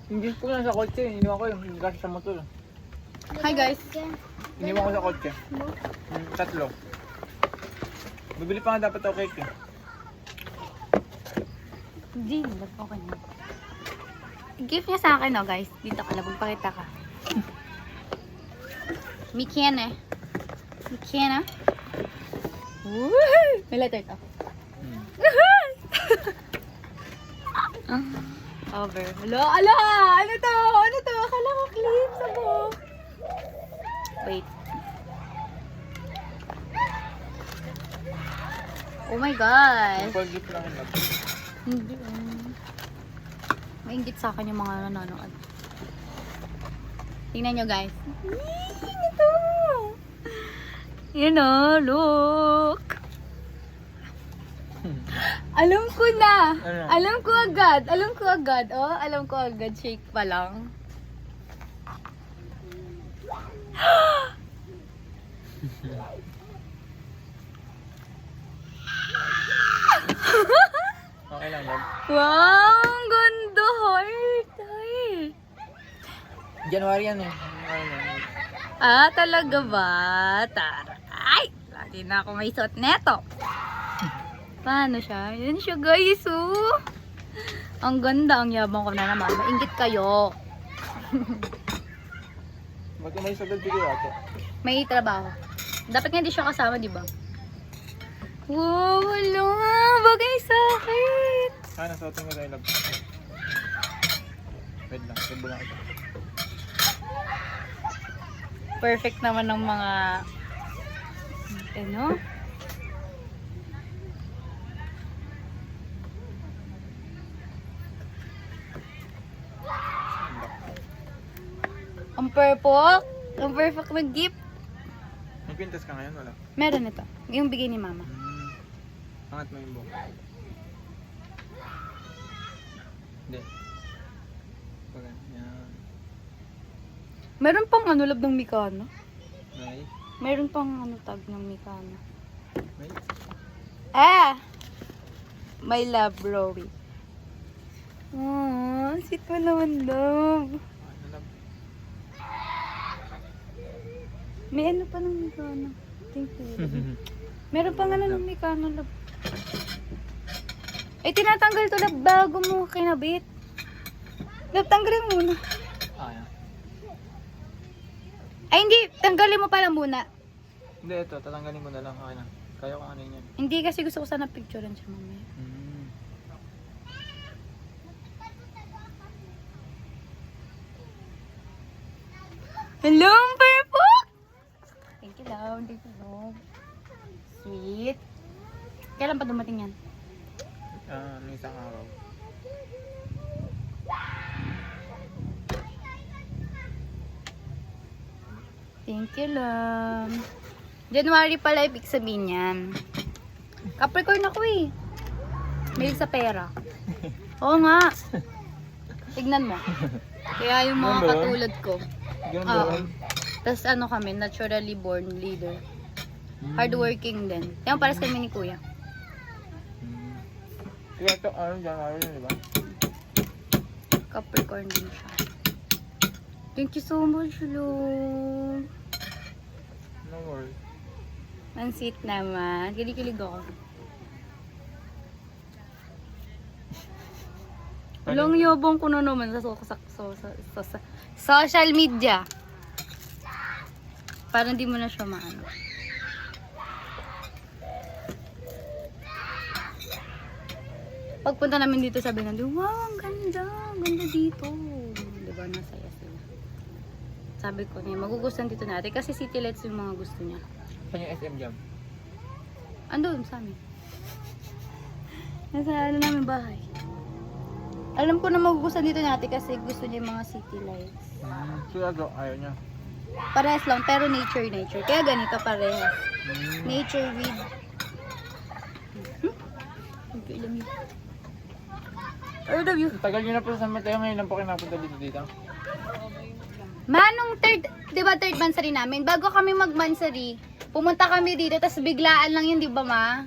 Hindi ko lang sa kotse. Iniwan ko yung gas sa motor. Hi guys. Iniwan ko sa kotse. Tatlo. Bibili pa nga dapat ako cake eh. Hindi, okay na. Gift niya sa akin, oh guys. Dito ka, labagpakita ka. Mikiana. Mikiana. Woohoo! May letter to. Over. Hala, ala! Ano to? Ano to? Akala ko clip sa book. Wait. Oh my gosh. Simple gift lang yun. Hindi. Maingit sa akin yung mga nanonood. Tingnan nyo guys. Ito! Yan o, look! Alam ko na! Ano? Alam ko agad! Alam ko agad! Oh, alam ko agad. Shake pa lang. Okay lang yan. Wow! Ang ganda! Heart! Heart! January yan eh. Ah, talaga ba? Taray! Lagi na ako may suot neto. Paano siya? Yan siya guys, oh. Ang ganda, ang yabang ko na naman. Maingit kayo. Ba't may sagad bigay ate? May trabaho. Dapat nga hindi siya kasama, di ba? Wow, wala nga. Bagay sa akin. Nasuotin ko tayo love. Wait lang, tubo lang ito. Perfect naman ng mga ano? Ang perfect. Ang perfect na gift. May pintas ka ngayon, wala? Meron ito. Yung bigay ni mama. Angat mo yung buhok. Hindi. Pag yan. Meron pang ano lab ng Mikano. May. Meron pang ano tag ng Mikano. May. Ah! My love, Rowie. Aww, sweet mo naman, love. Ano love? May ano pa ng Mikano. Thank you. Meron pang ano ng Mikano, love. Eh, tinatanggal to, love, bago mo kinabit. Love, tanggalin muna. Ah, yan. Ay, hindi. Tanggalin mo pala muna. Hindi, ito. Tatanggalin mo na lang. Okay na. Kaya ko ano yun. Hindi, kasi gusto ko sana picturean siya mamaya. Hello, perfect! Thank you, love. Thank you, love. Sweet. Kailan pa dumating yan? May isang araw. Thank you, love. January pala ibig sabihin yan. Capricorn ako eh. Mahilig sa pera. Oo nga. Tignan mo. Kaya yung mga katulad ko. Ganun Oo. ba? Tapos ano kami, naturally born leader. Hardworking din. Yan, pares kami ni kuya. Kaya ito, January yun, di ba? Capricorn din siya. Thank you so much, love. No worries. Ang sweet naman. Kilig-kilig ako. Walang yabang ko na naman sa social media. Parang di mo na siya maano. Pagpunta namin dito, sabi namin, wow, ang ganda. Ang ganda dito. Diba, nasaya sila. Sabi ko niya, magugustuhan dito natin kasi city lights yung mga gusto niya. Saan yung SM Jam? Andun sa amin. Nasa ano namin bahay. Alam ko na magugustuhan dito natin kasi gusto niya yung mga city lights. Kaya ayaw niya. Parehas lang, pero nature. Kaya ganito parehas. Nature with... Okay, alam yun. I love you. Tagal nyo na po sa Mateo, ngayon lang po kayo napunta dito. Manong third, di ba third mansary namin? Bago kami mag-mansary, pumunta kami dito, tapos biglaan lang yun, di ba ma?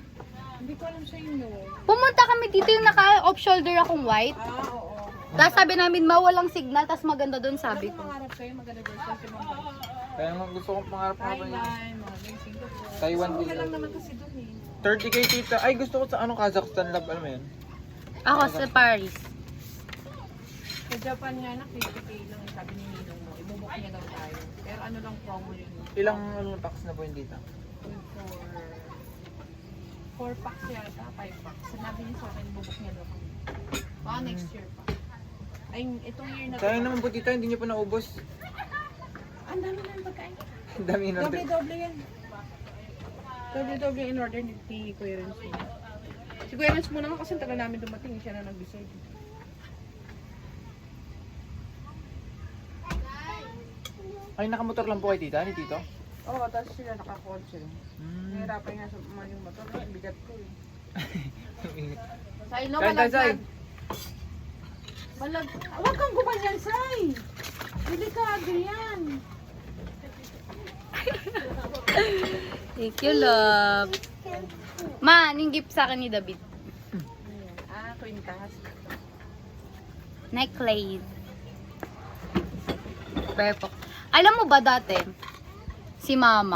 Hindi ko alam sa inyo. Pumunta kami dito yung naka-off shoulder akong white. Oo. Tapos sabi namin, mawalang signal, tapos maganda doon, sabi ko. Pangarap kayo, maganda doon sa Mumbai. Kaya nga gusto kong pangarap na ba yun? Thailand, mga Singapore. Taiwan Okay din. lang naman kasi doon eh. 30k tita. Ay, gusto ko sa Kazakhstan love. Alam mo yan? Ako sa Paris. Sa Japan nga na, 50k lang. Sabi ni Ninong mo, ibubok niya daw tayo. Pero ano lang promo yun. Ilang packs na po yun dito? For 4 packs yata, 5 packs. Sinabi niya sa akin, ibubok niya daw kami. Baka next year pa. Ay, itong year na to. Sayang naman po tita, hindi niyo pa naubos. Ang dami na yung pagkain. Ang dami nun. Doble-doble yan. Doble-doble in order ni Kuya Renz. Si Kuya Renz muna nga kasi ang tagal namin dumating. Siya na nag-decide. Ay, nakamotor lang po kayo tita, ni tito? Oo, tapos sila nakakotse. Hmm. Nahirapan nga sa yung motor. Ang bigat ko eh. Say, no, Kain tayo, Say. Malag. Huwag kang gumanyan, Say! Delikado yan. Thank you, love. Ma, anong gift sa akin ni David? Quintas. Necklace. Perfect. Alam mo ba dati, si Mama,